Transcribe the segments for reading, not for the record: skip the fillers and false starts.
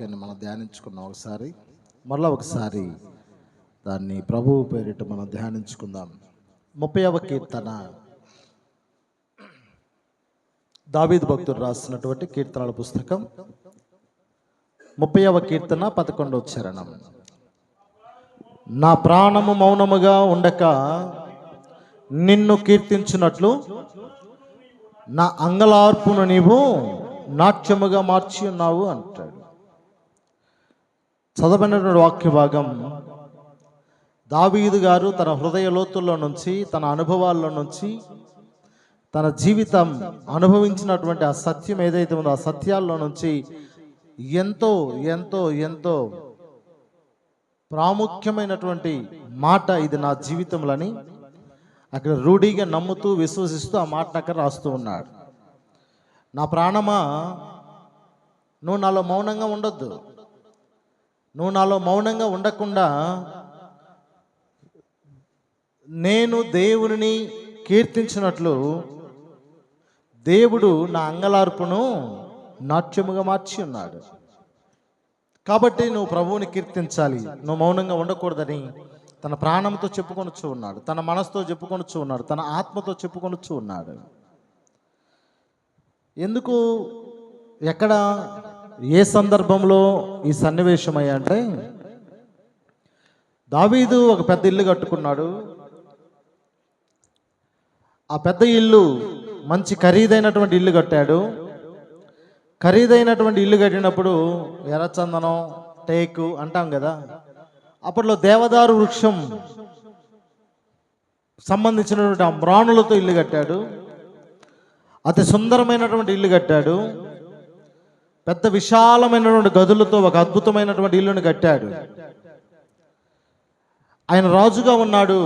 వాక్యాన్ని మనం ధ్యానించుకున్నాం. మరలా ఒకసారి దాన్ని ప్రభువు పేరిట మనం ధ్యానించుకుందాం. 30వ కీర్తన దావీదు భక్తుడు రాసినటువంటి కీర్తనల పుస్తకం 30వ కీర్తన 11వ చరణం. నా ప్రాణము మౌనముగా ఉండక నిన్ను కీర్తించున్నట్లు నా అంగలార్పును నీవు నాట్యముగా మార్చి ఉన్నావు అంటాడు. చదవబడినటువంటి వాక్య భాగం దావీదు గారు తన హృదయ లోతుల్లో నుంచి, తన అనుభవాల్లో నుంచి, తన జీవితం అనుభవించినటువంటి ఆ సత్యం ఏదైతే ఉందో ఆ సత్యాల్లో నుంచి ఎంతో ఎంతో ఎంతో ప్రాముఖ్యమైనటువంటి మాట ఇది నా జీవితంలోని అక్కడ రూఢిగా నమ్ముతూ విశ్వసిస్తూ ఆ మాట అక్కడ రాస్తూ ఉన్నాడు. నా ప్రాణమా, నువ్వు నాలో మౌనంగా ఉండొద్దు. నువ్వు నాలో మౌనంగా ఉండకుండా నేను దేవుని కీర్తించినట్లు దేవుడు నా అంగలార్పును నాట్యముగా మార్చి ఉన్నాడు. కాబట్టి నువ్వు ప్రభువుని కీర్తించాలి, నువ్వు మౌనంగా ఉండకూడదని తన ప్రాణంతో చెప్పుకొనొచ్చు ఉన్నాడు, తన మనసుతో చెప్పుకొనొచ్చు ఉన్నాడు, తన ఆత్మతో చెప్పుకొనొచ్చు ఉన్నాడు. ఎందుకు, ఎక్కడ, ఏ సందర్భంలో ఈ సన్నివేశం అయ్యంటే, దావీదు ఒక పెద్ద ఇల్లు కట్టుకున్నాడు. ఆ పెద్ద ఇల్లు మంచి ఖరీదైనటువంటి ఇల్లు కట్టాడు. ఖరీదైనటువంటి ఇల్లు కట్టినప్పుడు ఎర్రచందనం, టేకు అంటాం కదా, అప్పట్లో దేవదారు వృక్షం సంబంధించినటువంటి ఆ మ్రాణులతో ఇల్లు కట్టాడు. అతి సుందరమైనటువంటి ఇల్లు కట్టాడు. పెద్ద విశాలమైనటువంటి గదులతో ఒక అద్భుతమైనటువంటి ఇల్లుని కట్టాడు. ఆయన రాజుగా ఉన్నాడు.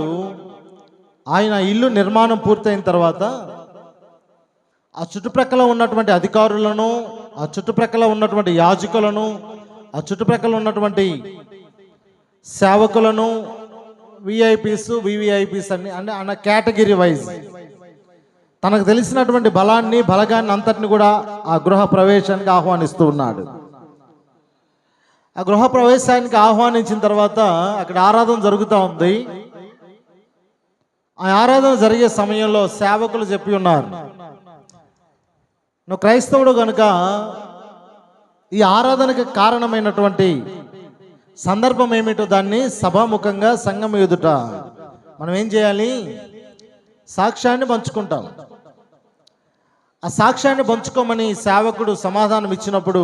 ఆయన ఇల్లు నిర్మాణం పూర్తయిన తర్వాత ఆ చుట్టుప్రక్కల ఉన్నటువంటి అధికారులను, ఆ చుట్టుప్రక్కల ఉన్నటువంటి యాజకులను, ఆ చుట్టుప్రక్కల ఉన్నటువంటి సేవకులను, విఐపీస్, వివిఐపీస్ అన్న కేటగిరీ వైజ్ తనకు తెలిసినటువంటి బలగాన్ని అంతటిని కూడా ఆ గృహ ప్రవేశానికి ఆహ్వానిస్తూ ఉన్నాడు. ఆ గృహ ప్రవేశానికి ఆహ్వానించిన తర్వాత అక్కడ ఆరాధన జరుగుతూ ఉంది. ఆ ఆరాధన జరిగే సమయంలో సేవకులు చెప్పి ఉన్నారు, నువ్వు క్రైస్తవుడు కనుక ఈ ఆరాధనకు కారణమైనటువంటి సందర్భం ఏమిటో దాన్ని సభాముఖంగా సంఘం ఎదుట మనం ఏం చేయాలి, సాక్ష్యాన్ని పంచుకుంటాం. ఆ సాక్ష్యాన్ని పంచుకోమని సేవకుడు సమాధానం ఇచ్చినప్పుడు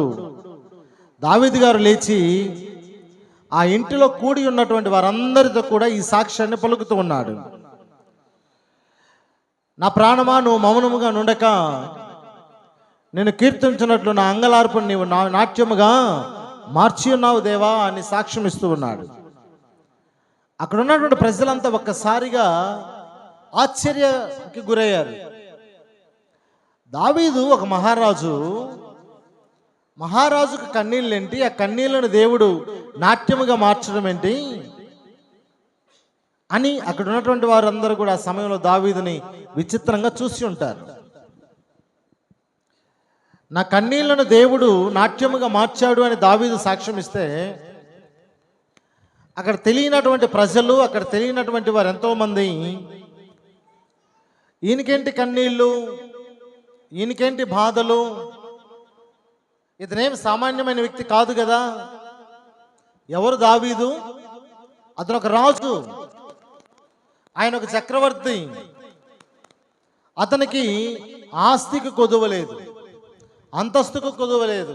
దావీదు గారు లేచి ఆ ఇంటిలో కూడి ఉన్నటువంటి వారందరితో కూడా ఈ సాక్ష్యాన్ని పలుకుతూ ఉన్నాడు. నా ప్రాణమా, నువ్వు మౌనముగా నుండక నేను కీర్తించినట్లు నా అంగలార్పును నీవు నాట్యముగా మార్చి ఉన్నావు దేవా అని సాక్ష్యం ఇస్తూ ఉన్నాడు. అక్కడ ఉన్నటువంటి ప్రజలంతా ఒక్కసారిగా ఆశ్చర్యకి గురయ్యారు. దావీదు ఒక మహారాజుకు కన్నీళ్ళు ఏంటి, ఆ కన్నీళ్లను దేవుడు నాట్యముగా మార్చడం ఏంటి అని అక్కడ ఉన్నటువంటి వారందరూ కూడా ఆ సమయంలో దావీదుని విచిత్రంగా చూసి ఉంటారు. నా కన్నీళ్లను దేవుడు నాట్యముగా మార్చాడు అని దావీదు సాక్ష్యం ఇస్తే అక్కడ తెలియనటువంటి ప్రజలు, అక్కడ తెలియనటువంటి వారు ఎంతోమంది ఈయనకేంటి కన్నీళ్ళు, ఈయనకేంటి బాధలు, ఇతనేం సామాన్యమైన వ్యక్తి కాదు కదా, ఎవరు దావీదు, అతను ఒక రాజు, ఆయన ఒక చక్రవర్తి, అతనికి ఆస్తికి కొదువలేదు, అంతస్తుకు కొదువలేదు,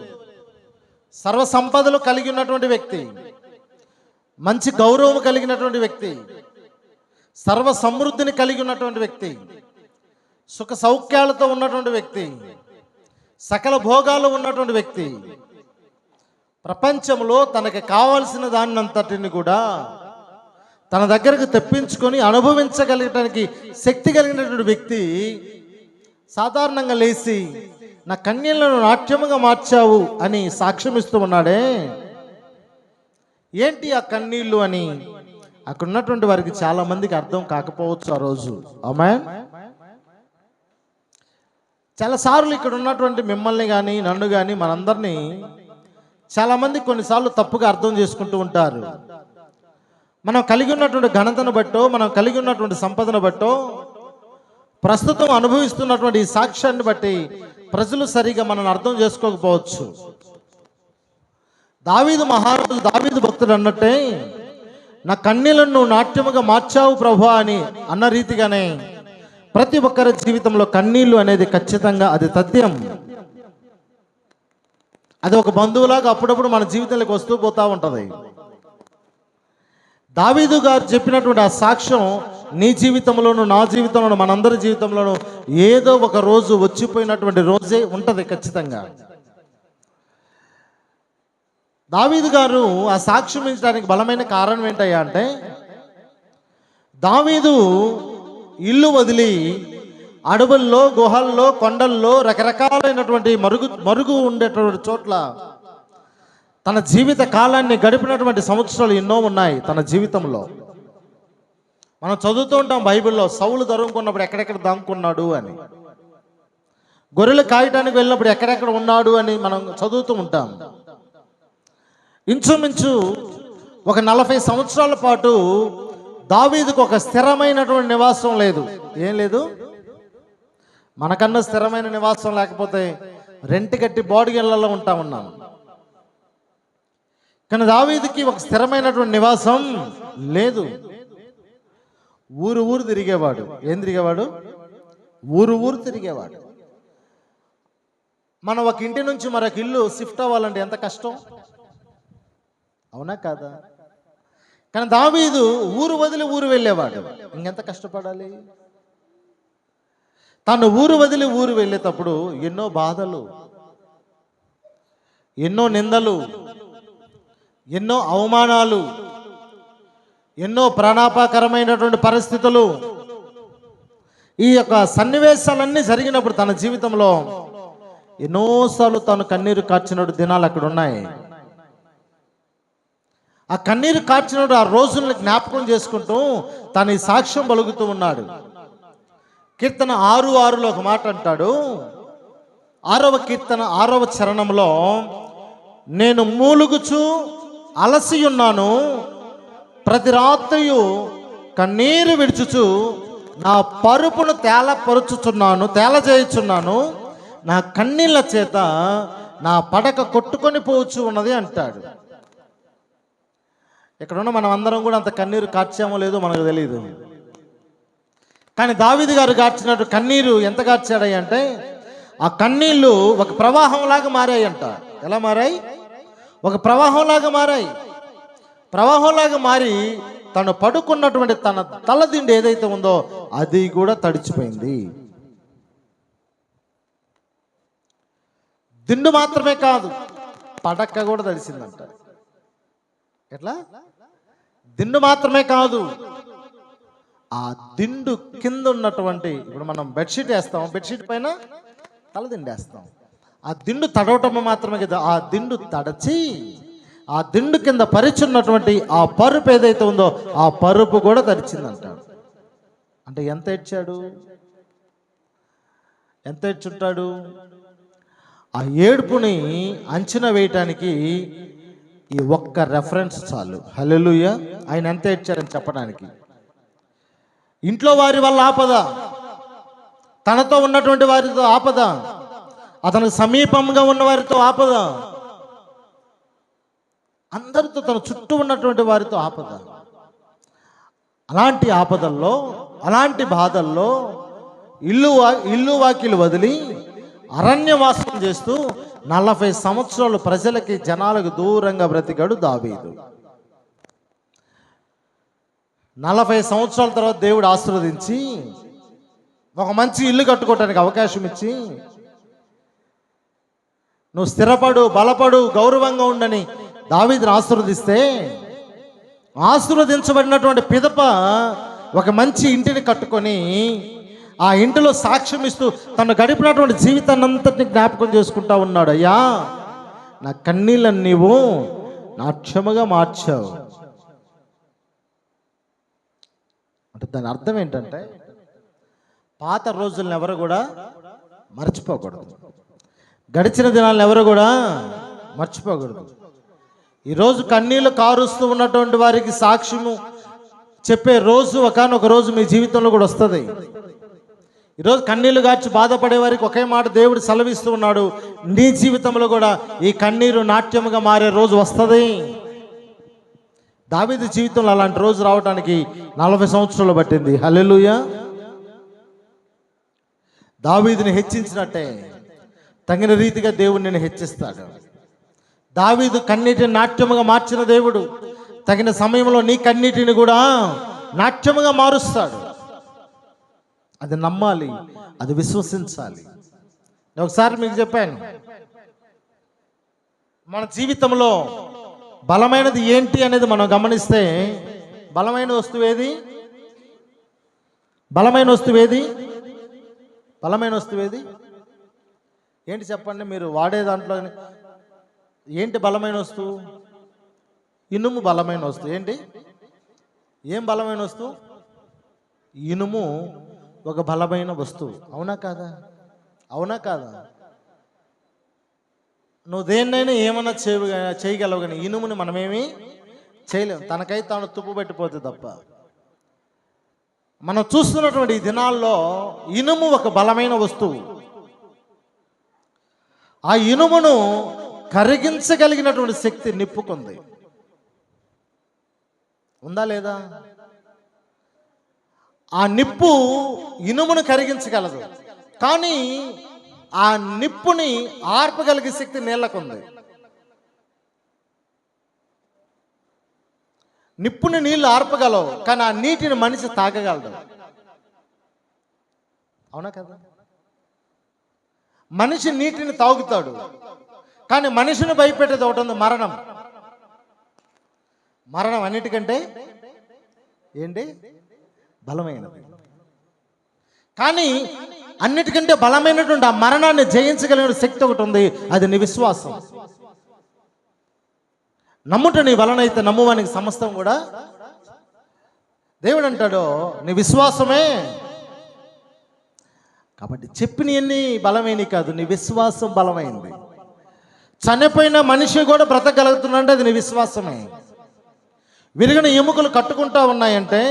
సర్వసంపదలు కలిగి ఉన్నటువంటి వ్యక్తి, మంచి గౌరవం కలిగినటువంటి వ్యక్తి, సర్వ సమృద్ధిని కలిగి ఉన్నటువంటి వ్యక్తి, సుఖ సౌఖ్యాలతో ఉన్నటువంటి వ్యక్తి, సకల భోగాలు ఉన్నటువంటి వ్యక్తి, ప్రపంచంలో తనకి కావాల్సిన దాన్నంతటిని కూడా తన దగ్గరకు తెప్పించుకొని అనుభవించగలగటానికి శక్తి కలిగినటువంటి వ్యక్తి సాధారణంగా లేచి నా కన్యలను నాట్యముగా మార్చావు అని సాక్ష్యం ఇస్తూ ఉన్నాడే, ఏంటి ఆ కన్నీళ్ళు అని అక్కడ ఉన్నటువంటి వారికి చాలా మందికి అర్థం కాకపోవచ్చు ఆ రోజు. ఆమేన్. చాలాసార్లు ఇక్కడ ఉన్నటువంటి మిమ్మల్ని కానీ నన్ను కానీ మనందరినీ చాలామంది కొన్నిసార్లు తప్పుగా అర్థం చేసుకుంటూ ఉంటారు. మనం కలిగి ఉన్నటువంటి ఘనతను బట్టో, మనం కలిగి ఉన్నటువంటి సంపదను బట్టో, ప్రస్తుతం అనుభవిస్తున్నటువంటి ఈ సాక్ష్యాన్ని బట్టి ప్రజలు సరిగా మనల్ని అర్థం చేసుకోకపోవచ్చు. దావీదు మహారాజు, దావీదు భక్తుడు అన్నట్టే, నా కన్నీళ్లను నువ్వు నాట్యముగా మార్చావు ప్రభువా అని అన్న రీతిగానే ప్రతి ఒక్కరి జీవితంలో కన్నీళ్లు అనేది ఖచ్చితంగా అది తథ్యం. అది ఒక బంధువులాగా అప్పుడప్పుడు మన జీవితంలోకి వస్తూ పోతూ ఉంటుంది. దావీదు గారు చెప్పినటువంటి ఆ సాక్ష్యం నీ జీవితంలోనూ, నా జీవితంలోనూ, మనందరి జీవితంలోనూ ఏదో ఒక రోజు వచ్చిపోయినటువంటి రోజే ఉంటుంది ఖచ్చితంగా. దావీదు గారు ఆ సాక్ష్యం ఇచ్చడానికి బలమైన కారణం ఏంటయ్యా అంటే, దావీదు ఇల్లు వదిలి అడవుల్లో, గుహల్లో, కొండల్లో, రకరకాలైనటువంటి మరుగు ఉండేటువంటి చోట్ల తన జీవిత కాలాన్ని గడిపినటువంటి సంవత్సరాలు ఎన్నో ఉన్నాయి తన జీవితంలో. మనం చదువుతూ ఉంటాం బైబిల్లో, సౌలు తరుముకున్నప్పుడు ఎక్కడెక్కడ దాక్కున్నాడు అని, గొర్రెలు కాయటానికి వెళ్ళినప్పుడు ఎక్కడెక్కడ ఉన్నాడు అని మనం చదువుతూ ఉంటాం. ఇంచుమించు ఒక 40 సంవత్సరాల పాటు దావీదుకు ఒక స్థిరమైనటువంటి నివాసం లేదు. ఏం లేదు? మనకన్నా స్థిరమైన నివాసం లేకపోతే రెంట్ కట్టి బాడీలలో ఉన్నాం. కానీ దావీదుకి ఒక స్థిరమైనటువంటి నివాసం లేదు. ఊరు తిరిగేవాడు. ఏం తిరిగేవాడు? ఊరు తిరిగేవాడు. మనం ఒక ఇంటి నుంచి మరొక ఇల్లు షిఫ్ట్ అవ్వాలంటే ఎంత కష్టం, అవునా కాదా? కానీ దావీదు ఊరు వదిలి ఊరు వెళ్ళేవాడు. ఇంకెంత కష్టపడాలి? తను ఊరు వదిలి ఊరు వెళ్ళేటప్పుడు ఎన్నో బాధలు, ఎన్నో నిందలు, ఎన్నో అవమానాలు, ఎన్నో ప్రాణాపాకరమైనటువంటి పరిస్థితులు, ఈ యొక్క సన్నివేశాలన్నీ జరిగినప్పుడు తన జీవితంలో ఎన్నోసార్లు తాను కన్నీరు కార్చినటువంటి దినాలు అక్కడ ఉన్నాయి. ఆ కన్నీరు కార్చినప్పుడు ఆ రోజుల్ని జ్ఞాపకం చేసుకుంటూ తన ఈ సాక్ష్యం పలుకుతూ ఉన్నాడు. కీర్తన 6:6లో ఒక మాట అంటాడు. 6వ కీర్తన 6వ చరణంలో, నేను మూలుగుచు అలసి ఉన్నాను, ప్రతి రాత్రియు కన్నీరు విడుచుచు నా పరుపును తేలజేయుచున్నాను, నా కన్నీళ్ళ చేత నా పడక కొట్టుకొని పోవచ్చు ఉన్నది అంటాడు. ఇక్కడున్న మనం అందరం కూడా అంత కన్నీరు కార్చామో లేదో మనకు తెలియదు. కానీ దావీదు గారు కార్చినట్టు కన్నీరు ఎంత కార్చాడయ్య అంటే, ఆ కన్నీళ్ళు ఒక ప్రవాహంలాగా మారాయి అంట. ఎలా మారాయి? ఒక ప్రవాహంలాగా మారాయి. ప్రవాహంలాగా మారి తను పడుకున్నటువంటి తన తలదిండి ఏదైతే ఉందో అది కూడా తడిచిపోయింది. దిండు మాత్రమే కాదు, పడక కూడా తడిసిందంట. ఎట్లా? దిండు మాత్రమే కాదు, ఆ దిండు కింద ఉన్నటువంటి, ఇప్పుడు మనం బెడ్షీట్ వేస్తాం, బెడ్షీట్ పైన తలదిండు వేస్తాం. ఆ దిండు తడవటం మాత్రమే కదా, ఆ దిండు తడచి ఆ దిండు కింద పరిచున్నటువంటి ఆ పరుపు ఏదైతే ఉందో ఆ పరుపు కూడా తడిచిందంటాడు. అంటే ఎంత ఏడ్చాడు, ఎంత ఏడ్చుంటాడు? ఆ ఏడుపుని అంచనా వేయటానికి ఈ ఒక్క రెఫరెన్స్ చాలు. హల్లెలూయా. ఆయన ఎంత ఏడ్చారని చెప్పడానికి. ఇంట్లో వారి వల్ల ఆపద, తనతో ఉన్నటువంటి వారితో ఆపద, అతనికి సమీపంగా ఉన్న వారితో ఆపద, అందరితో తన చుట్టూ ఉన్నటువంటి వారితో ఆపద. అలాంటి ఆపదల్లో, అలాంటి బాధల్లో ఇల్లు వాకిలు వదిలి అరణ్యవాసం చేస్తూ 40 సంవత్సరాలు ప్రజలకి, జనాలకు దూరంగా బ్రతికాడు దావీదు. 40 సంవత్సరాల తర్వాత దేవుడు ఆశీర్వదించి ఒక మంచి ఇల్లు కట్టుకోవటానికి అవకాశం ఇచ్చి, నువ్వు స్థిరపడు, బలపడు, గౌరవంగా ఉండని దావీదును ఆశీర్వదిస్తే, ఆశీర్వదించబడినటువంటి పిదప ఒక మంచి ఇంటిని కట్టుకొని ఆ ఇంటిలో సాక్ష్యం ఇస్తూ తను గడిపినటువంటి జీవితాన్ని అంతటిని జ్ఞాపకం చేసుకుంటా ఉన్నాడు. అయ్యా, నా కన్నీళ్ళని నీవు నాట్యముగా మార్చావు అంటే దాని అర్థం ఏంటంటే, పాత రోజులను ఎవరు కూడా మర్చిపోకూడదు, గడిచిన దినాలను ఎవరు కూడా మర్చిపోకూడదు. ఈరోజు కన్నీళ్లు కారుస్తూ ఉన్నటువంటి వారికి సాక్ష్యము చెప్పే రోజు ఒకానొక రోజు మీ జీవితంలో కూడా వస్తుంది. ఈరోజు కన్నీళ్లు గార్చి బాధపడే వారికి ఒకే మాట దేవుడు సెలవిస్తూ ఉన్నాడు, నీ జీవితంలో కూడా ఈ కన్నీరు నాట్యముగా మారే రోజు వస్తుంది. దావీదు జీవితంలో అలాంటి రోజు రావడానికి 40 సంవత్సరాలు పట్టింది. హల్లెలూయా. దావీదుని హెచ్చించినట్టే తగిన రీతిగా దేవుడు నిన్ను హెచ్చిస్తాడు. దావీదు కన్నీటిని నాట్యముగా మార్చిన దేవుడు తగిన సమయంలో నీ కన్నీటిని కూడా నాట్యముగా మారుస్తాడు. అది నమ్మాలి, అది విశ్వసించాలి. నేను ఒకసారి మీకు చెప్పాను, మన జీవితంలో బలమైనది ఏంటి అనేది మనం గమనిస్తే, బలమైన వస్తువు ఏది? బలమైన వస్తువు ఏది? బలమైన వస్తువు ఏది? ఏంటి చెప్పండి, మీరు వాడే దాంట్లో ఏంటి బలమైన వస్తువు? ఇనుము బలమైన వస్తువు. ఏంటి? ఏం బలమైన వస్తువు? ఇనుము ఒక బలమైన వస్తువు. అవునా కాదా? అవునా కాదా? నువ్వు దేన్నైనా ఏమన్నా చేయగలవు, కానీ ఇనుముని మనమేమి చేయలేము. తనకై తాను తుప్పు పెట్టిపోతే తప్ప. మనం చూస్తున్నటువంటి ఈ దినాల్లో ఇనుము ఒక బలమైన వస్తువు. ఆ ఇనుమును కరిగించగలిగినటువంటి శక్తి నిప్పుకుంది. ఉందా లేదా? ఆ నిప్పు ఇనుమును కరిగించగలదు, కానీ ఆ నిప్పుని ఆర్పగలిగే శక్తి నీళ్ళకుంది. నిప్పుని నీళ్లు ఆర్పగలవు, కానీ ఆ నీటిని మనిషి తాగగలడు. అవునా కదా? మనిషి నీటిని తాగుతాడు, కానీ మనిషిని భయపెట్టేది ఒకటి ఉంది, మరణం. మరణం అన్నిటికంటే ఏంటి? బలమైనది. కానీ అన్నిటికంటే బలమైనటువంటి ఆ మరణాన్ని జయించగలిగిన శక్తి ఒకటి ఉంది, అది నీ విశ్వాసం. నమ్ముట నీ వలనైతే నమ్మువానికి సమస్తం కూడా. దేవుడు అంటాడు, నీ విశ్వాసమే. కాబట్టి చెప్పినవన్నీ బలమైనవి కాదు, నీ విశ్వాసం బలమైంది. చనిపోయిన మనిషి కూడా బ్రతకగలుగుతున్నాడంటే అది నీ విశ్వాసమే. విరిగిన ఎముకలు కట్టుకుంటా ఉన్నాయంటే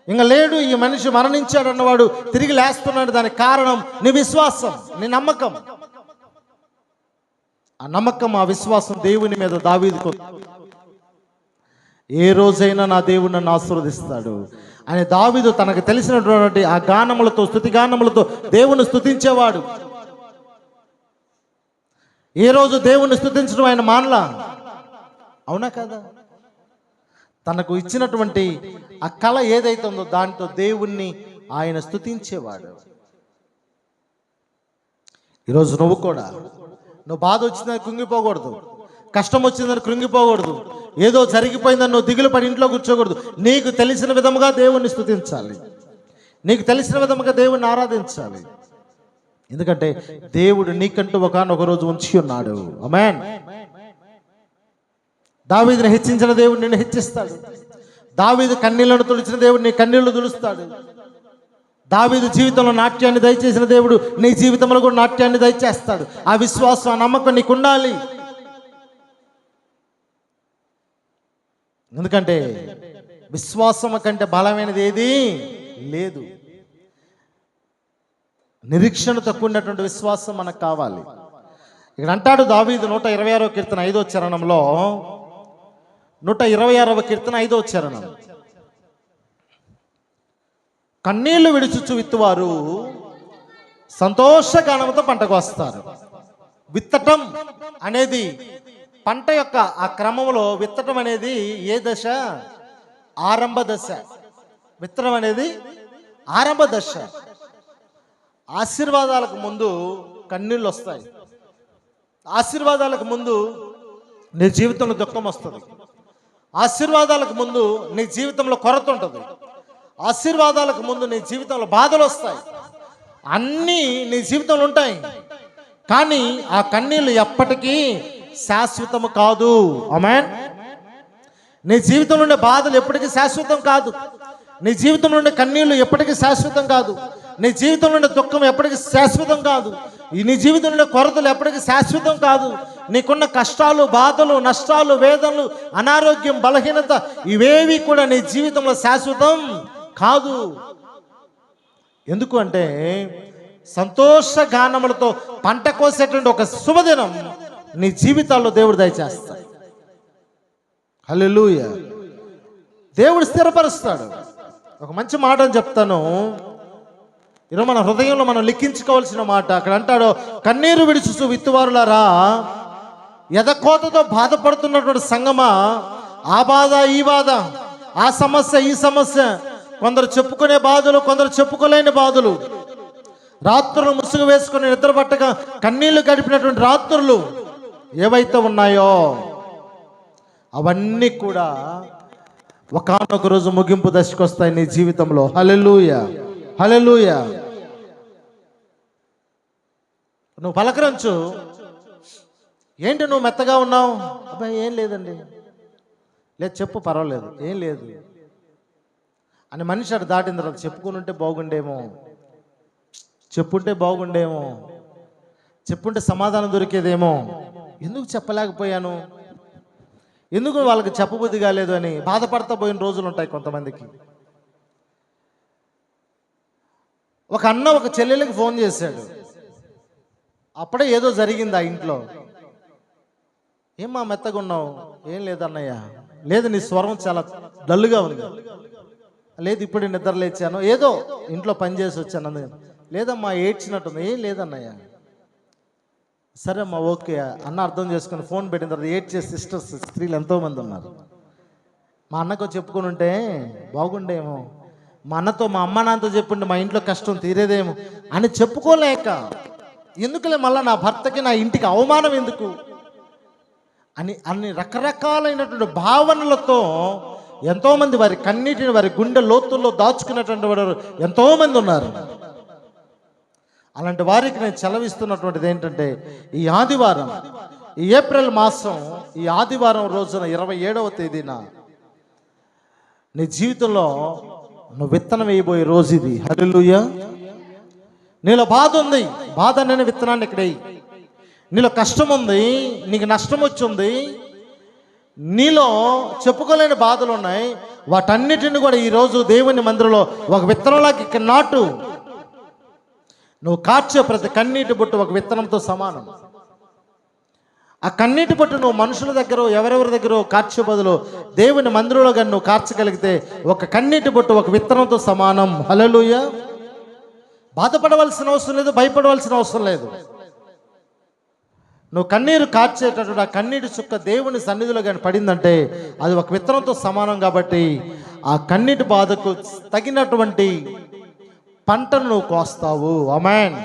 ఇంకా లేడు, ఈ మనిషి మరణించాడు అన్నవాడు తిరిగి లేస్తున్నాడు, దానికి కారణం నీ విశ్వాసం, నీ నమ్మకం. ఆ నమ్మకం, ఆ విశ్వాసం దేవుని మీద దావీదుకు. ఏ రోజైనా నా దేవుడు నన్ను ఆశీర్వదిస్తాడు అని దావీదు తనకు తెలిసినటువంటి ఆ గానములతో, స్తుతి గానములతో దేవుని స్తుతించేవాడు. ఏ రోజు దేవుణ్ణి స్తుతించడం ఆయన మానలా. అవునా కదా? తనకు ఇచ్చినటువంటి ఆ కళ ఏదైతే ఉందో దాంతో దేవుణ్ణి ఆయన స్తుతించేవాడు. ఈరోజు నువ్వు కూడా, నువ్వు బాధ వచ్చిందని కృంగిపోకూడదు, కష్టం వచ్చిందని కృంగిపోకూడదు, ఏదో జరిగిపోయిందని నువ్వు దిగులు పడి ఇంట్లో కూర్చోకూడదు. నీకు తెలిసిన విధముగా దేవుణ్ణి స్తుతించాలి, నీకు తెలిసిన విధముగా దేవుణ్ణి ఆరాధించాలి. ఎందుకంటే దేవుడు నీకంటూ ఒకనొక రోజు ఉంచి ఉన్నాడు. ఆమేన్. దావీదుని హెచ్చించిన దేవుడు నిన్ను హెచ్చిస్తాడు. దావీదు కన్నీళ్లను తుడిచిన దేవుడు నీ కన్నీళ్లు తుడుస్తాడు. దావీదు జీవితంలో నాట్యాన్ని దయచేసిన దేవుడు నీ జీవితంలో కూడా నాట్యాన్ని దయచేస్తాడు. ఆ విశ్వాసం, ఆ నమ్మకం నీకు ఉండాలి. ఎందుకంటే విశ్వాసం కంటే బలమైనది ఏది లేదు. నిరీక్షణతో కూడినటువంటి విశ్వాసం మనకు కావాలి. ఇక్కడ అంటాడు దావీదు 126వ కీర్తన 5వ చరణంలో, 126వ కీర్తన 5వ చరణం, కన్నీళ్లు విడుచుచు విత్తువారు సంతోషగానంతో పంటకు వస్తారు. విత్తటం అనేది పంట యొక్క ఆ క్రమంలో విత్తటం అనేది ఏ దశ? ఆరంభ దశ. విత్తడం అనేది ఆరంభ దశ. ఆశీర్వాదాలకు ముందు కన్నీళ్ళు వస్తాయి. ఆశీర్వాదాలకు ముందు నీ జీవితంలో దుఃఖం వస్తుంది. ఆశీర్వాదాలకు ముందు నీ జీవితంలో కొరత ఉంటుంది. ఆశీర్వాదాలకు ముందు నీ జీవితంలో బాధలు వస్తాయి. అన్నీ నీ జీవితంలో ఉంటాయి, కానీ ఆ కన్నీళ్ళు ఎప్పటికీ శాశ్వతము కాదు. ఆమేన్. నీ జీవితంలో ఉండే బాధలు ఎప్పటికీ శాశ్వతం కాదు. నీ జీవితంలో ఉండే కన్నీళ్లు ఎప్పటికీ శాశ్వతం కాదు. నీ జీవితంలో ఉండే దుఃఖం ఎప్పటికీ శాశ్వతం కాదు. నీ జీవితంలో ఉండే కొరతలు ఎప్పటికీ శాశ్వతం కాదు. నీకున్న కష్టాలు, బాధలు, నష్టాలు, వేదనలు, అనారోగ్యం, బలహీనత ఇవేవి కూడా నీ జీవితంలో శాశ్వతం కాదు. ఎందుకు అంటే సంతోష గానములతో పంట కోసేటువంటి ఒక శుభదినం నీ జీవితాల్లో దేవుడు దయచేస్తాడు. హల్లెలూయా. దేవుడు స్థిరపరుస్తాడు. ఒక మంచి మాట అని చెప్తాను. ఈరోజు మన హృదయంలో మనం లిఖించుకోవాల్సిన మాట. అక్కడ అంటాడు, కన్నీరు విడుచుచు విత్తువారులారా, ఎదకోతతో బాధపడుతున్నటువంటి సంగమా, ఆ బాధ ఈ బాధ, ఆ సమస్య ఈ సమస్య, కొందరు చెప్పుకునే బాధలు, కొందరు చెప్పుకోలేని బాధలు, రాత్రులు ముసుగు వేసుకుని నిద్ర పట్టక కన్నీళ్లు గడిపినటువంటి రాత్రులు ఏవైతే ఉన్నాయో అవన్నీ కూడా ఒకానొక రోజు ముగింపు దశకు వస్తాయి నీ జీవితంలో. హల్లెలూయా, హల్లెలూయా. నువ్వు పలకరించు, ఏంటి నువ్వు మెత్తగా ఉన్నావు? అబ్బాయి ఏం లేదండి. లేదు చెప్పు, పర్వాలేదు, ఏం లేదు అని మనిషి అటు దాటిన తర్వాత చెప్పుకుని ఉంటే బాగుండేమో, చెప్పుంటే బాగుండేమో, చెప్పుంటే సమాధానం దొరికేదేమో, ఎందుకు చెప్పలేకపోయాను, ఎందుకు వాళ్ళకి చెప్పబుద్ధి కాలేదు అని బాధపడతా పోయిన రోజులు ఉంటాయి కొంతమందికి. ఒక అన్న ఒక చెల్లెలకి ఫోన్ చేశాడు. అప్పుడే ఏదో జరిగింది ఆ ఇంట్లో. ఏమ్మా మెత్తగా ఉన్నావు? ఏం లేదన్నయ్య. లేదు, నీ స్వరం చాలా డల్గా ఉంది. లేదు, ఇప్పుడు నిద్ర లేచాను, ఏదో ఇంట్లో పని చేసి వచ్చాను. లేదమ్మా ఏడ్చినట్టుంది. ఏం లేదన్నయ్య. సరే అమ్మా, ఓకే అన్న అర్థం చేసుకుని ఫోన్ పెట్టిన తర్వాత ఏడ్చే సిస్టర్స్, స్త్రీలు ఎంతోమంది ఉన్నారు. మా అన్నకు చెప్పుకొని ఉంటే బాగుండేమో, మా అన్నతో మా అమ్మ నాన్నతో చెప్పుంటే మా ఇంట్లో కష్టం తీరేదేమో అని చెప్పుకోలేక, ఎందుకులే మళ్ళీ నా భర్తకి నా ఇంటికి అవమానం ఎందుకు అని అన్ని రకరకాలైనటువంటి భావనలతో ఎంతోమంది వారి కన్నీటిని వారి గుండె లోతుల్లో దాచుకున్నటువంటి వారు ఎంతోమంది ఉన్నారు. అలాంటి వారికి నేను సెలవిస్తున్నటువంటిది ఏంటంటే, ఈ ఆదివారం, ఈ ఏప్రిల్ మాసం ఈ ఆదివారం రోజున 27వ తేదీన నీ జీవితంలో నువ్వు విత్తనం వేయబోయే రోజు ఇది. హల్లెలూయా. నీలో బాధ ఉంది, బాధ అనే విత్తనాన్ని ఇక్కడ వేయి. నీలో కష్టం ఉంది, నీకు నష్టం వచ్చింది, నీలో చెప్పుకోలేని బాధలు ఉన్నాయి, వాటన్నిటిని కూడా ఈరోజు దేవుని మందిరంలో ఒక విత్తనంలాగా ఇక్కడ నాటు. నువ్వు కార్చే ప్రతి కన్నీటి బొట్టు ఒక విత్తనంతో సమానం. ఆ కన్నీటి బొట్టు నువ్వు మనుషుల దగ్గర ఎవరెవరి దగ్గర కార్చే బదులు దేవుని మందిరంలో కానీ నువ్వు కార్చగలిగితే ఒక కన్నీటి బొట్టు ఒక విత్తనంతో సమానం. హల్లెలూయా. బాధపడవలసిన అవసరం లేదు, భయపడవలసిన అవసరం లేదు. నువ్వు కన్నీరు కార్చేటటువంటి ఆ కన్నీటి చుక్క దేవుని సన్నిధిలో కానీ పడిందంటే అది ఒక విత్తనంతో సమానం. కాబట్టి ఆ కన్నీటి బాధకు తగినటువంటి పంటను నువ్వు కోస్తావు. ఆమేన్.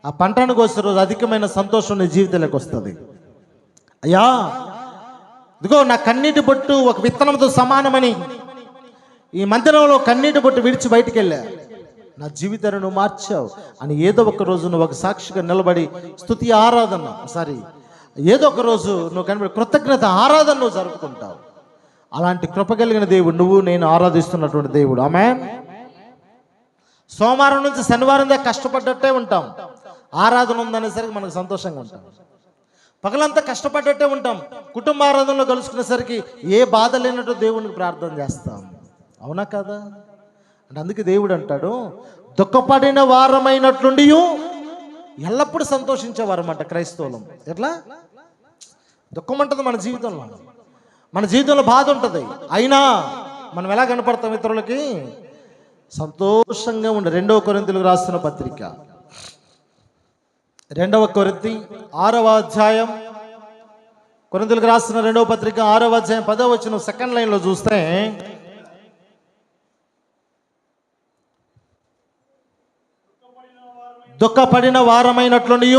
ఆ పంటను కోసే రోజు అధికమైన సంతోషం నీ జీవితంలోకి వస్తుంది. అయ్యా, ఇదిగో నా కన్నీటి బొట్టు ఒక విత్తనంతో సమానమని ఈ మందిరంలో కన్నీటి బొట్టు విడిచి బయటికి వెళ్ళా, నా జీవితాన్ని నువ్వు మార్చావు అని ఏదో ఒక రోజు నువ్వు ఒక సాక్షిగా నిలబడి స్తుతి ఆరాధన ఏదో ఒక రోజు నువ్వు కనబడి కృతజ్ఞత ఆరాధన నువ్వు జరుపుకుంటావు. అలాంటి కృప కలిగిన దేవుడు నువ్వు నేను ఆరాధిస్తున్నటువంటి దేవుడు. ఆమేన్. సోమవారం నుంచి శనివారం దాకా కష్టపడ్డట్టే ఉంటాం, ఆరాధన ఉందనేసరికి మనకు సంతోషంగా ఉంటాం. పగలంతా కష్టపడ్డట్టే ఉంటాం, కుటుంబ ఆరాధనలో కలుసుకునేసరికి ఏ బాధ లేనట్టు దేవునికి ప్రార్థన చేస్తాం. అవునా కదా? అంటే అందుకే దేవుడు అంటాడు, దుఃఖపడిన వారమైనట్లుండి ఎల్లప్పుడూ సంతోషించేవారమంట క్రైస్తవులం. ఎట్లా? దుఃఖం ఉంటుంది మన జీవితంలో, మన జీవితంలో బాధ ఉంటుంది, అయినా మనం ఎలా కనపడతాం ఇతరులకి? సంతోషంగా ఉండే. 2వ కొరింథీయులకు రాసిన పత్రిక 2వ కొరింథీ 6వ అధ్యాయం, కొరింథీయులకు రాసిన 2వ పత్రిక 6వ అధ్యాయం 10వ వచనం సెకండ్ లైన్లో చూస్తే, దుఃఖపడిన వారమైనట్లుండి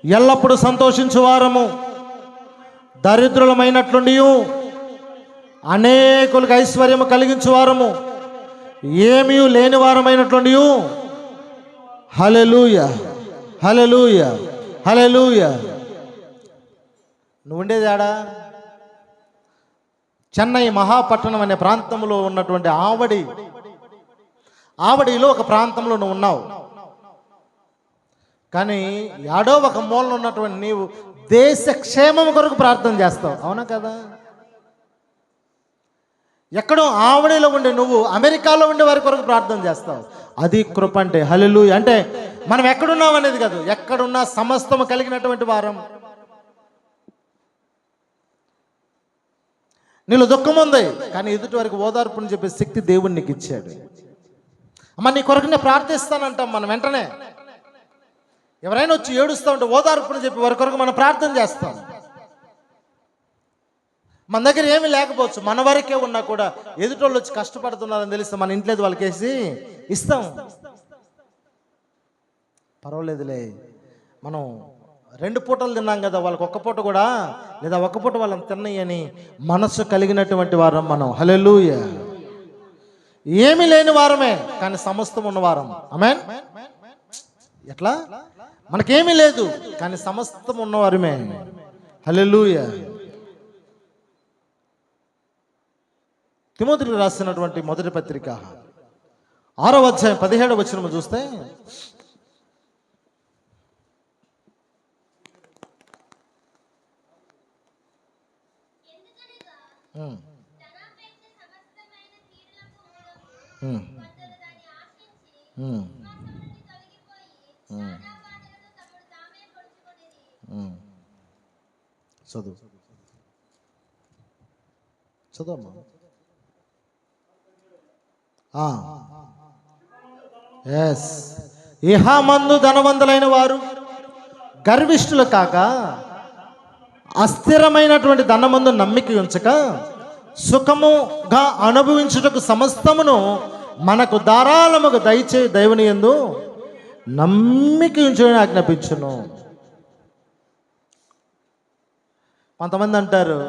ఎల్లప్పుడూ సంతోషించు వారము, దరిద్రులమైనట్లుండి అనేకులకు ఐశ్వర్యము కలిగించు వారము, ఏమీ లేని వారమైనట్లుండి. హల్లెలూయా, హల్లెలూయా, హల్లెలూయా. నువ్వు ఉండేది ఆడా? చెన్నై మహాపట్టణం అనే ప్రాంతంలో ఉన్నటువంటి ఆవడిలో ఒక ప్రాంతంలో నువ్వు ఉన్నావు. కానీ యాడో ఒక మూలన ఉన్నటువంటి నీవు దేశ క్షేమం కొరకు ప్రార్థన చేస్తావు. అవునా కదా? ఎక్కడో ఆవడిలో ఉండే నువ్వు అమెరికాలో ఉండే వారి కొరకు ప్రార్థన చేస్తావు. అది కృప అంటే. హల్లెలూయా. అంటే మనం ఎక్కడున్నాం అనేది కాదు, ఎక్కడున్నా సమస్తము కలిగినటువంటి వారం. నీలో దుఃఖం ఉంది, కానీ ఎదుటి వారికి ఓదార్పుని చెప్పే శక్తి దేవుడు నీకు ఇచ్చాడు. అమ్మ నీ కొరకు నేను ప్రార్థిస్తానంటాం మనం. వెంటనే ఎవరైనా వచ్చి ఏడుస్తూ ఉంటే ఓదార్పుని చెప్పి వారి కొరకు మనం ప్రార్థన చేస్తాం. మన దగ్గర ఏమీ లేకపోవచ్చు, మన వరకే ఉన్నా కూడా ఎదుటోళ్ళు వచ్చి కష్టపడుతున్నారని తెలిస్తే మన ఇంట్లో వాళ్ళకి వేసి ఇస్తాం. పర్వాలేదులే, మనం 2 పూటలు తిన్నాం కదా, వాళ్ళకి ఒక్క పూట కూడా లేదా ఒక్క పూట వాళ్ళని తిన్నాయని మనసు కలిగినటువంటి వారం మనం. హల్లెలూయా. ఏమీ లేని వారమే, కానీ సమస్తం ఉన్నవారం. ఆమేన్. ఎట్లా? మనకేమీ లేదు, కానీ సమస్తం ఉన్నవారమే. హల్లెలూయా. తిమోతికి రాసినటువంటి మొదటి పత్రిక 6వ అధ్యాయం 17వ వచనం చూస్తే, చదువు. ఎస్. ఇహమందు ధనవంతులైన వారు గర్విష్ఠులు కాక అస్థిరమైనటువంటి ధనమందు నమ్మిక ఉంచక సుఖముగా అనుభవించుటకు సమస్తమును మనకు ధారాళముగా దయచే దేవుని యందు నమ్మిక ఉంచని ఆజ్ఞాపించును. కొంతమంది అంటారు,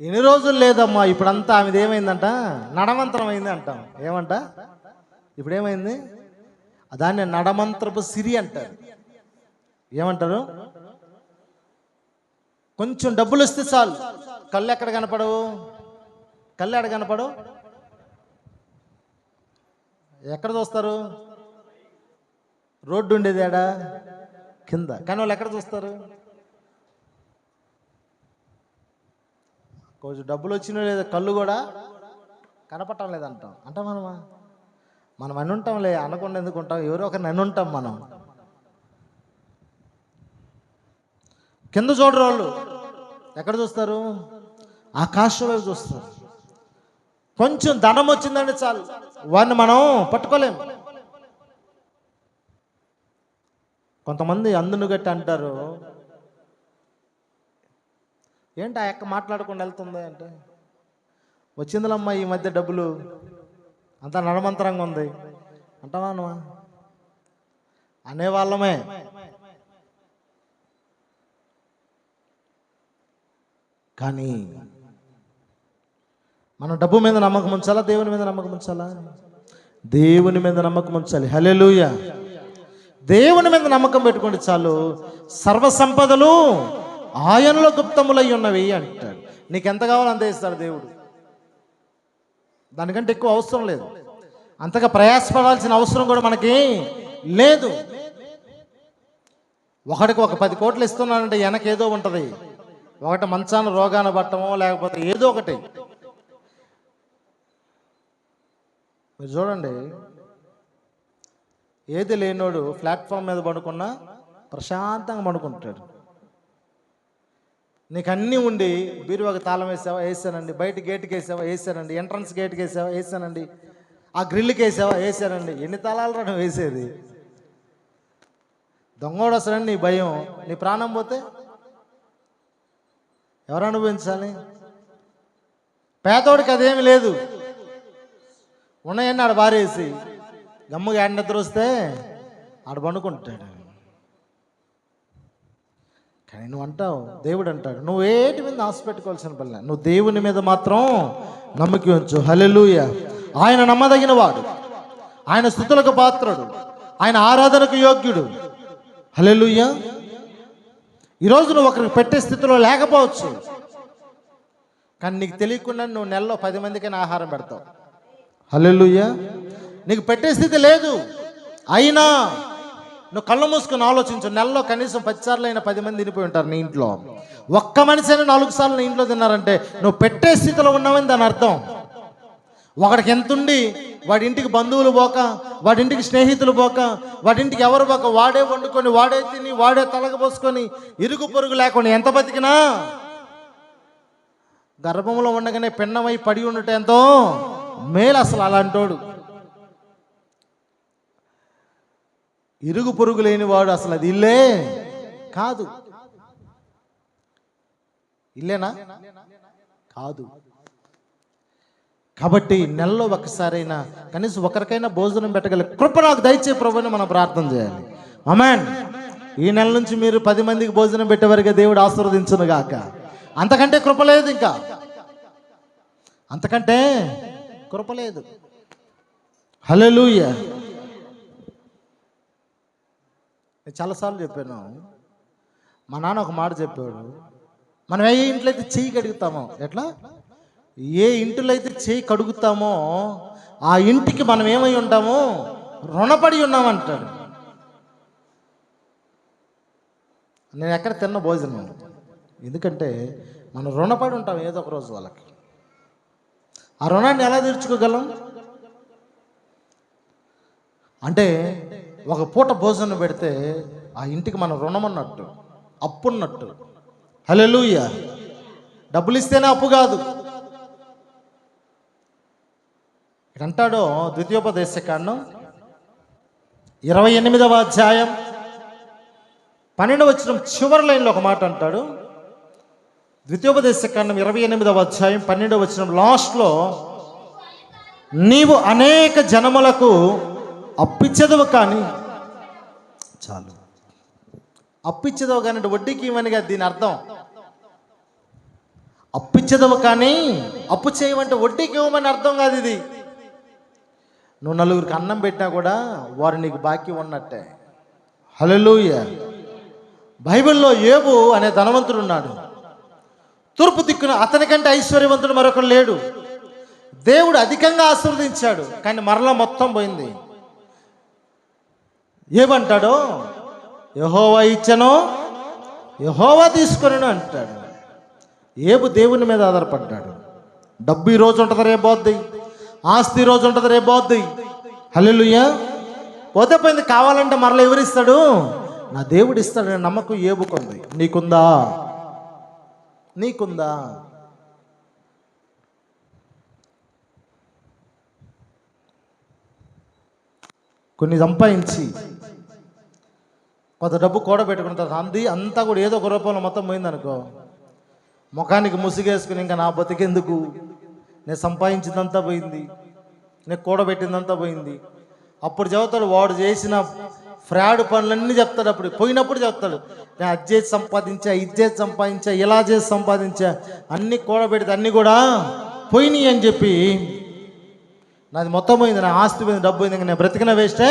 ఎన్ని రోజులు లేదమ్మా, ఇప్పుడంతా ఆమెది ఏమైందంట, నడమంత్రం అయింది అంటాం. ఏమంట? ఇప్పుడు ఏమైంది? దాన్ని నడమంత్రపు సిరి అంటారు. ఏమంటారు? కొంచెం డబ్బులు వస్తే చాలు, కళ్ళు ఎక్కడ కనపడవు, కళ్ళు ఎక్కడ కనపడవు, ఎక్కడ చూస్తారు? రోడ్డు ఉండేది ఏడా? కింద. కానీ వాళ్ళు ఎక్కడ చూస్తారు? కొంచెం డబ్బులు వచ్చినా లేదా కళ్ళు కూడా కనపడటం లేదంటాం. అంటాం మనం అని ఉంటాంలే, అనకుండా ఎందుకు ఉంటాం, ఎవరో ఒకరిని అని ఉంటాం మనం. కింద చూడరు వాళ్ళు, ఎక్కడ చూస్తారు? ఆకాశం వైపు చూస్తారు. కొంచెం ధనం వచ్చిందంటే చాలు, వాడిని మనం పట్టుకోలేము. కొంతమంది అందును గట్టి అంటారు, ఏంటి ఆ ఎక్క మాట్లాడకుండా వెళ్తుంది అంటే, వచ్చిందిలమ్మా ఈ మధ్య డబ్బులు, అంతా నడమంతరంగా ఉంది అంటావా? అనేవాళ్ళమే. కానీ మనం డబ్బు మీద నమ్మకం ఉంచాలా, దేవుని మీద నమ్మకం ఉంచాలా? దేవుని మీద నమ్మకం ఉంచాలి. హల్లెలూయా. దేవుని మీద నమ్మకం పెట్టుకోండి చాలు, సర్వ సంపదలు ఆయనలో గుప్తములై ఉన్నవి అంటాడు. నీకు ఎంత కావాలో అంత ఇస్తాడు దేవుడు. దానికంటే ఎక్కువ అవసరం లేదు, అంతగా ప్రయాసపడాల్సిన అవసరం కూడా మనకి లేదు. ఒకడికి ఒక 10 కోట్లు ఇస్తున్నానంటే వెనకేదో ఉంటుంది. ఒకటి మంచాన రోగాన పట్టమో లేకపోతే ఏదో ఒకటి. మీరు చూడండి, ఏది లేనోడు ప్లాట్ఫామ్ మీద పడుకున్నా ప్రశాంతంగా పడుకుంటాడు. నీకు అన్నీ ఉండి బీరువాకి తాళం వేసావా, వేసానండి. బయట గేటుకి వేసావా, వేసానండి. ఎంట్రన్స్ గేట్కి వేసావా, వేసానండి. ఆ గ్రిల్కి వేసావా, వేసానండి. ఎన్ని తాళాలు రా వేసేది? దొంగోడు వస్తాడని నీ భయం, నీ ప్రాణం పోతే ఎవరు అనుభవించాలి? పేదోడికి అదేమి లేదు, ఉన్నాయన్నీ ఆడ బారేసి గమ్ముగా ఆడ నిద్ర వస్తే ఆడ పండుకుంటాడు. కానీ నువ్వు అంటావు, దేవుడు అంటాడు, నువ్వు ఏటి మీద ఆశ పెట్టుకోవాల్సిన పని, నువ్వు దేవుని మీద మాత్రం నమ్మకం ఉంచు. హల్లెలూయా. ఆయన నమ్మదగిన వాడు, ఆయన స్తుతులకు పాత్రుడు, ఆయన ఆరాధనకు యోగ్యుడు. హల్లెలూయా. ఈరోజు నువ్వు ఒకరికి పెట్టే స్థితిలో లేకపోవచ్చు, కానీ నీకు తెలియకుండా నువ్వు నెలలో 10 మందికైనా ఆహారం పెడతావు. హల్లెలూయా. నీకు పెట్టే స్థితి లేదు, అయినా నువ్వు కళ్ళు మూసుకొని ఆలోచించు. నెలలో కనీసం 10 సార్లు అయినా 10 మంది తినిపోయి ఉంటారు నీ ఇంట్లో. ఒక్క మనిషి అయినా 4 సార్లు నీ ఇంట్లో తిన్నారంటే నువ్వు పెట్టే స్థితిలో ఉన్నావని దాని అర్థం. ఒకడికి ఎంతుండి వాడి ఇంటికి బంధువులు పోక, వాడి ఇంటికి స్నేహితులు పోక, వాడి ఇంటికి ఎవరు పోక, వాడే వండుకొని, వాడే తిని, వాడే తలగపోసుకొని, ఇరుగు పొరుగు లేకుండా ఎంత బతికినా గర్భంలో ఉండగానే పిన్నమై పడి ఉండటం ఎంతో మేలు. అసలు అలాంటోడు, ఇరుగు పొరుగు లేనివాడు అసలు అది ఇల్లే కాదు. ఇల్లేనా? కాదు. కాబట్టి నెలలో ఒకసారైనా కనీసం ఒకరికైనా భోజనం పెట్టగల కృప నాకు దయచే ప్రభువుని మనం ప్రార్థన చేయాలి. ఆమేన్. ఈ నెల నుంచి మీరు 10 మందికి భోజనం పెట్టేవారిగా దేవుడు ఆశీర్వదించును గాక. అంతకంటే కృప లేదు, ఇంకా అంతకంటే కృప లేదు. హల్లెలూయా. నేను చాలాసార్లు చెప్పాను, మా నాన్న ఒక మాట చెప్పాడు, మనం ఏ ఇంట్లో అయితే చెయ్యి కడుగుతామో, ఎట్లా ఏ ఇంటిలో అయితే చేయి కడుగుతామో ఆ ఇంటికి మనం ఏమై ఉంటామో రుణపడి ఉన్నామంటాడు. నేను ఎక్కడ తిన్న భోజనం, ఎందుకంటే మనం రుణపడి ఉంటాం ఏదో ఒక రోజు వాళ్ళకి. ఆ రుణాన్ని ఎలా తీర్చుకోగలం అంటే ఒక పూట భోజనం పెడితే ఆ ఇంటికి మన రుణం అన్నట్టు, అప్పున్నట్టు. హల్లెలూయా. డబ్బులు ఇస్తేనే అప్పు కాదు. అంటాడు ద్వితీయోపదేశకాండం 28వ అధ్యాయం 12వ వచనం చివరి లైన్లో ఒక మాట అంటాడు. ద్వితీయోపదేశకాండం 28వ అధ్యాయం 12వ వచనం లాస్ట్లో, నీవు అనేక జనములకు అప్పిచ్చేదవు కానీ, చాలు, అప్పిచ్చేదవు కానీ అంటే వడ్డీకి ఇవ్వనిగా దీని అర్థం. అప్పిచ్చేదవు కానీ అప్పు చేయమంటే వడ్డీకి ఇవ్వమని అర్థం కాదు ఇది. నువ్వు నలుగురికి అన్నం పెట్టినా కూడా వారు నీకు బాకీ ఉన్నట్టే. హల్లెలూయా. బైబిల్లో యోబు అనే ధనవంతుడు ఉన్నాడు. తూర్పు దిక్కున అతనికంటే ఐశ్వర్యవంతుడు మరొకరు లేడు. దేవుడు అధికంగా ఆశీర్వదించాడు, కానీ మరలా మొత్తం పోయింది. ఏమంటాడో, యెహోవా ఇచ్చెను యెహోవా తీసుకొనెను అంటాడు. యోబు దేవుని మీద ఆధారపడ్డాడు. డబ్బు ఈ రోజు ఉంటుంది, రేపు పోద్ది. ఆస్తి రోజు ఉంటుంది, రేపు పోద్ది. హల్లెలూయా. పోతే పోయింది. కావాలంటే మరలా ఎవరిస్తాడు? నా దేవుడు ఇస్తాడు. నేను నమ్మకం యోబుకుంది. నీకుందా? నీకుందా? కొన్ని సంపాదించి కొంత డబ్బు కూడబెట్టుకుంటారు, అంతా కూడా ఏదో ఒక రూపంలో మొత్తం పోయిందనుకో, ముఖానికి ముసుగేసుకుని ఇంకా నా బతికెందుకు, నేను సంపాదించిందంతా పోయింది, నేను కూడబెట్టిందంతా పోయింది. అప్పుడు చెబుతాడు, వాడు చేసిన ఫ్రాడ్ పనులన్నీ చెప్తాడు. అప్పుడు పోయినప్పుడు చెప్తాడు, నేను అది చేసి సంపాదించా, ఇది చేసి సంపాదించా, ఇలా చేసి సంపాదించా, అన్నీ కూడబెడితే అన్నీ కూడా పోయినాయి అని చెప్పి, నాది మొత్తం పోయింది, నా ఆస్తి పోయింది, డబ్బు పోయింది, ఇంకా నేను బ్రతికిన వేస్టే,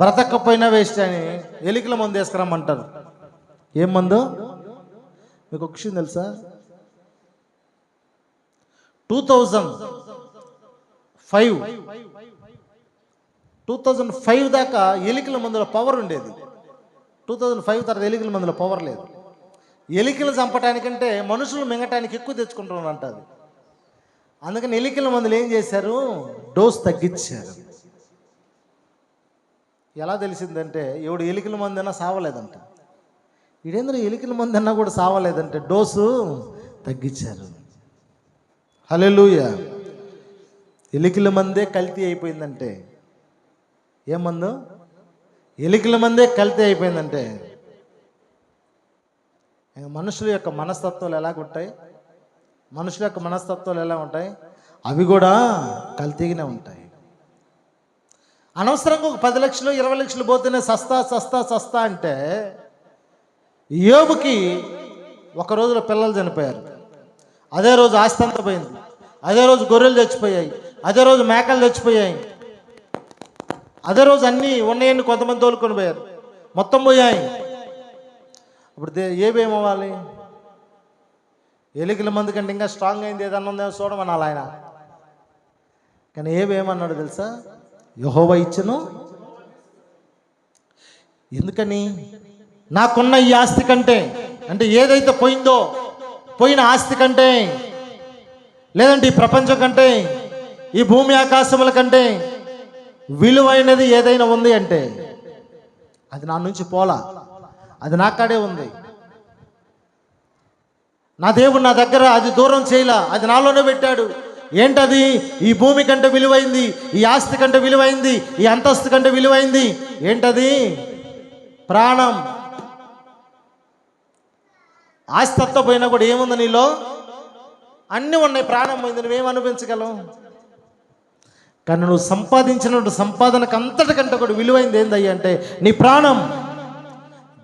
బ్రతకపోయినా వేస్ట్ అని ఎలికల మందు వేసుకురమ్మంటారు. ఏం మందు? మీకు ఒక విషయం తెలుసా? 2005 దాకా ఎలికల మందులో పవర్ ఉండేది. 2005 తర్వాత ఎలికల మందులో పవర్ లేదు. ఎలికలు చంపటానికంటే మనుషులు మింగటానికి ఎక్కువ తెచ్చుకుంటున్నారు అంటారు. అందుకని ఎలికల మందులు ఏం చేశారు? డోస్ తగ్గించారు. ఎలా తెలిసిందంటే, ఎవడు ఎలికల మందు అన్నా సావలేదంట. ఇడేంద్ర ఎలికల మందు అన్నా కూడా సావలేదంటే డోసు తగ్గించారు. హల్లెలూయా. ఎలికల మందే కల్తీ అయిపోయిందంటే, ఏమందు? ఎలికల మందే కల్తీ అయిపోయిందంటే మనుషుల యొక్క మనస్తత్వాలు ఎలా ఉంటాయి? మనుషుల యొక్క మనస్తత్వాలు ఎలా ఉంటాయి? అవి కూడా కల్తీగానే ఉంటాయి. అనవసరంగా ఒక 10 లక్షలు 20 లక్షలు పోతేనే సస్తా సస్తా సస్తా అంటే, యోబుకి ఒక రోజులో పిల్లలు చనిపోయారు, అదే రోజు ఆస్తి అంతా పోయింది, అదే రోజు గొర్రెలు చచ్చిపోయాయి, అదే రోజు మేకలు చచ్చిపోయాయి, అదే రోజు అన్నీ ఉన్నాయని కొంతమంది తోలుకొని పోయారు, మొత్తం పోయాయి. అప్పుడు ఏమవ్వాలి? ఎలుకల మందు కంటే ఇంకా స్ట్రాంగ్ అయింది ఏదన్నా ఉందేమో చూడమన్నాలి ఆయన. కానీ ఏమన్నాడు తెలుసా? యెహోవా ఇచ్చెను. ఎందుకని? నాకున్న ఈ ఆస్తి కంటే, అంటే ఏదైతే పోయిందో, పోయిన ఆస్తి కంటే, లేదంటే ఈ ప్రపంచం కంటే, ఈ భూమి ఆకాశముల కంటే విలువైనది ఏదైనా ఉంది అంటే అది నా నుంచి పోలా, అది నా కాడే ఉంది. నా దేవుడు నా దగ్గర అది దూరం చేయలా, అది నాలోనే పెట్టాడు. ఏంటది? ఈ భూమి కంటే విలువైంది, ఈ ఆస్తి కంటే విలువైంది, ఈ అంతస్తు కంటే విలువైంది. ఏంటది? ప్రాణం. ఆస్తి అంతా పోయినా కూడా ఏముంది నీలో? అన్నీ ఉన్నాయి. ప్రాణం పోయింది, నువ్వేం అనిపించగలవు? కానీ నువ్వు సంపాదించిన సంపాదనకు అంతటికంటే కూడా విలువైంది ఏందయ్యా అంటే నీ ప్రాణం.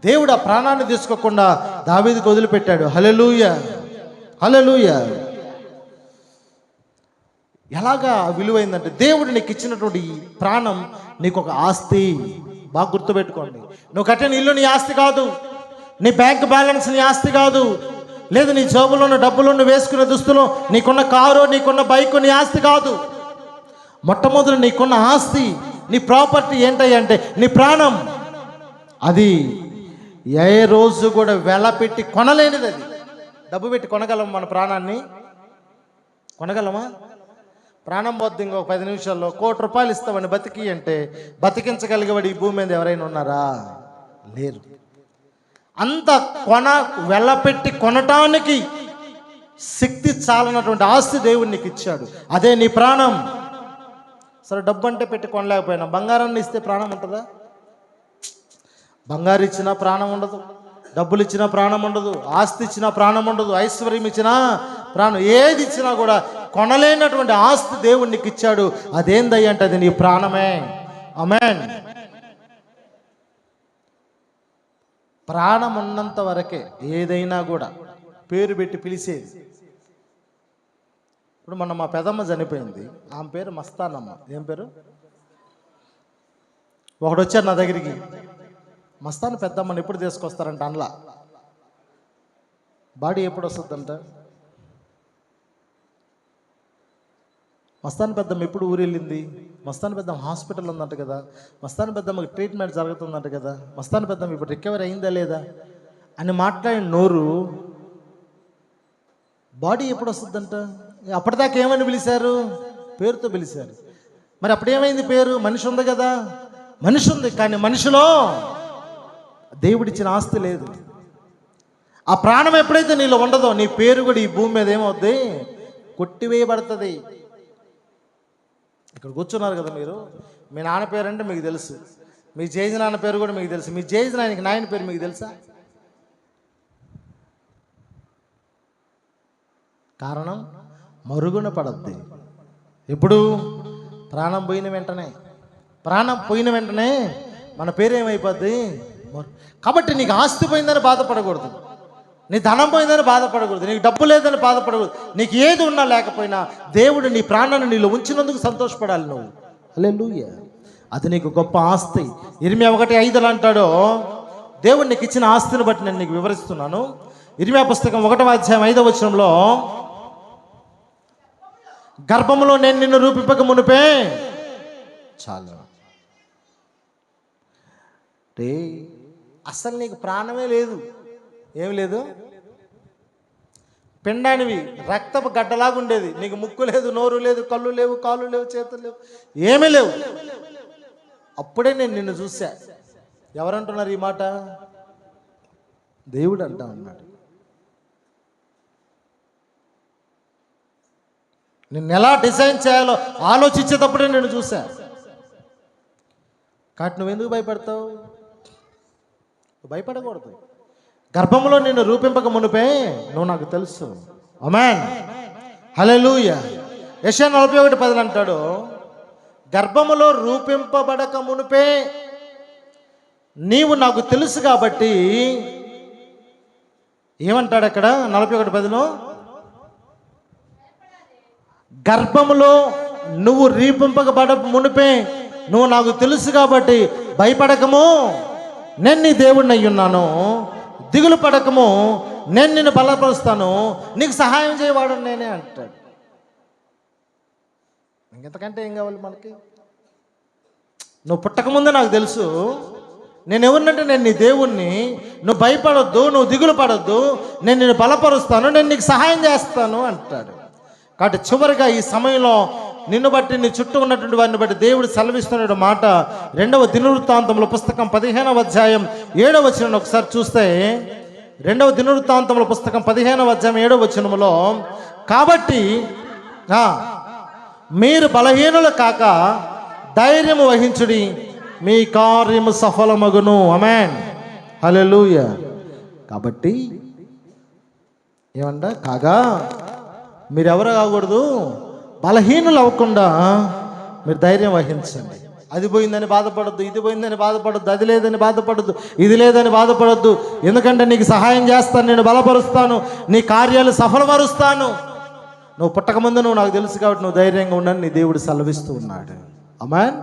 దేవుడు ఆ ప్రాణాన్ని తీసుకోకుండా దావీదుకు వదిలిపెట్టాడు. హల్లెలూయా, హల్లెలూయా. ఎలాగా విలువైందంటే దేవుడు నీకు ఇచ్చినటువంటి ఈ ప్రాణం నీకు ఒక ఆస్తి. బాగా గుర్తుపెట్టుకోండి. నువ్వు కట్టిన ఇల్లు నీ ఆస్తి కాదు, నీ బ్యాంక్ బ్యాలెన్స్ నీ ఆస్తి కాదు, లేదు నీ జేబులో ఉన్న డబ్బులు, నువ్వు వేసుకునే దుస్తులు, నీకున్న కారు, నీకున్న బైకు నీ ఆస్తి కాదు. మొట్టమొదటి నీకున్న ఆస్తి, నీ ప్రాపర్టీ ఏంటంటే నీ ప్రాణం. అది ఏ రోజు కూడా వెల పెట్టి కొనలేనిది. అది డబ్బు పెట్టి కొనగలం? మన ప్రాణాన్ని కొనగలమా? ప్రాణం పోద్ది ఇంకొక 10 నిమిషాల్లో. ₹1,00,00,000 ఇస్తామని బతికి అంటే బతికించగలిగేవాడు ఈ భూమి మీద ఎవరైనా ఉన్నారా? లేరు. అంత వెల పెట్టి కొనటానికి శక్తి చాలనటువంటి ఆస్తి దేవుడు నీకు ఇచ్చాడు. అదే నీ ప్రాణం. సరే, డబ్బు అంటే పెట్టి కొనలేకపోయినా బంగారాన్ని ఇస్తే ప్రాణం ఉంటుందా? బంగారు ఇచ్చినా ప్రాణం ఉండదు, డబ్బులు ఇచ్చినా ప్రాణం ఉండదు, ఆస్తి ఇచ్చినా ప్రాణం ఉండదు, ఐశ్వర్యం ఇచ్చినా ప్రాణం, ఏది ఇచ్చినా కూడా కొనలేనటువంటి ఆస్తి దేవుడు నీకు ఇచ్చాడు. అదేందయ్య అంటే అది నీ ప్రాణమే. ఆమేన్. ప్రాణం ఉన్నంత వరకే ఏదైనా కూడా పేరు పెట్టి పిలిచేది. ఇప్పుడు మొన్న మా పెదమ్మ చనిపోయింది, ఆమె పేరు మస్తానమ్మ. ఏం పేరు? ఒకడు వచ్చారు నా దగ్గరికి, మస్తాన్ పెద్దమ్మని ఎప్పుడు తీసుకొస్తారంట. అందులో బాడీ ఎప్పుడు వస్తుందంట? మస్తాన్ పెద్దమ్మ ఎప్పుడు ఊరు వెళ్ళింది? మస్తాన్ పెద్దమ్మ హాస్పిటల్ ఉందంట కదా, మస్తాన్ పెద్దమ్మకి ట్రీట్మెంట్ జరుగుతుందంట కదా, మస్తాన్ పెద్దమ్మ ఇప్పుడు రికవరీ అయిందా లేదా అని మాట్లాడిన నోరు బాడీ ఎప్పుడు వస్తుందంట? అప్పటిదాకా ఏమని పిలిచారు? పేరుతో పిలిచారు. మరి అప్పుడేమైంది? పేరు. మనిషి ఉంది కదా, మనిషి ఉంది, కానీ మనిషిలో దేవుడిచ్చిన ఆస్తి లేదు. ఆ ప్రాణం ఎప్పుడైతే నీలో ఉండదో నీ పేరు కూడా ఈ భూమి మీద ఏమవుద్ది? కొట్టివేయబడుతుంది. ఇక్కడ కూర్చున్నారు కదా మీరు, మీ నాన్న పేరు అంటే మీకు తెలుసు, మీ జేజి నాన్న పేరు కూడా మీకు తెలుసు. మీ జేజి నాయన పేరు మీకు తెలుసా? కారణం మరుగున పడద్ది. ఎప్పుడు? ప్రాణం పోయిన వెంటనే. ప్రాణం పోయిన వెంటనే మన పేరు ఏమైపోద్ది? కాబట్టి నీకు ఆస్తి పోయిందని బాధపడకూడదు, నీ ధనం పోయిందని బాధపడకూడదు, నీకు డబ్బు లేదని బాధపడకూడదు. నీకు ఏది ఉన్నా లేకపోయినా దేవుడు నీ ప్రాణాన్ని నీలో ఉంచినందుకు సంతోషపడాలి నువ్వు. హల్లెలూయా. అది నీకు గొప్ప ఆస్తి. ఇర్మియా 1:5 అంటాడో, దేవుడు నీకు ఇచ్చిన ఆస్తిని బట్టి నేను నీకు వివరిస్తున్నాను. ఇర్మియా పుస్తకం 1:5 గర్భములో నేను నిన్ను రూపింపక మునిపే చాలు. అసలు నీకు ప్రాణమే లేదు, ఏమి లేదు. పిండానివి, రక్తపు గడ్డలాగా ఉండేది. నీకు ముక్కు లేదు, నోరు లేదు, కళ్ళు లేవు, కాళ్ళు లేవు, చేతులు లేవు, ఏమీ లేవు. అప్పుడే నేను నిన్ను చూసా. ఎవరంటున్నారు ఈ మాట? దేవుడు అంటా ఉన్నాడు. నిన్ను ఎలా డిజైన్ చేయాలో ఆలోచించేటప్పుడే నేను చూసా. కాబట్టి నువ్వెందుకు భయపడతావు? భయపడకూడదు. గర్భంలో నిన్ను రూపింపక మునిపే నువ్వు నాకు తెలుసు. ఆమేన్, హల్లెలూయా. యెషయా 41:10 అంటాడు, గర్భములో రూపింపబడక మునిపే నీవు నాకు తెలుసు. కాబట్టి ఏమంటాడు అక్కడ 41:10? గర్భములో నువ్వు రూపింపబడ మునిపే నువ్వు నాకు తెలుసు కాబట్టి భయపడకము, నేను నీ దేవుడిని అయ్యున్నాను. దిగులు పడకము, నేను నిన్ను బలపరుస్తాను, నీకు సహాయం చేయవాడు నేనే అంటాడు. ఇంకెంతకంటే ఏం కావాలి మనకి? నువ్వు పుట్టకముందే నాకు తెలుసు నేను ఎవరినంటే నేను నీ దేవుణ్ణి, నువ్వు భయపడొద్దు, నువ్వు దిగులు పడొద్దు, నేను నిన్ను బలపరుస్తాను, నేను నీకు సహాయం చేస్తాను అంటాడు. కాబట్టి చివరిగా ఈ సమయంలో నిన్ను బట్టి నీ చుట్టూ ఉన్నటువంటి వారిని బట్టి దేవుడు సెలవిస్తున్న మాట 2వ దినవృత్తాంతముల పుస్తకం 15వ అధ్యాయం 7వ వచనం ఒకసారి చూస్తే, 2వ దినవృత్తాంతముల పుస్తకం 15వ అధ్యాయం 7వ వచనములో, కాబట్టి మీరు బలహీనులు కాక ధైర్యము వహించుడి, మీ కార్యము సఫలమగును. ఆమేన్, హల్లెలూయా. కాబట్టి ఏమంట కాగా మీరెవరు కాకూడదు, బలహీనులు అవ్వకుండా మీరు ధైర్యం వహించండి. అది పోయిందని బాధపడద్దు, ఇది పోయిందని బాధపడద్దు, అది లేదని బాధపడద్దు, ఇది లేదని బాధపడద్దు. ఎందుకంటే నీకు సహాయం చేస్తాను, నేను బలపరుస్తాను, నీ కార్యాలు సఫలపరుస్తాను. నువ్వు పుట్టకముందు నువ్వు నాకు తెలుసు కాబట్టి నువ్వు ధైర్యంగా ఉండని నీ దేవుడు సెలవిస్తూ ఉన్నాడు. ఆమేన్.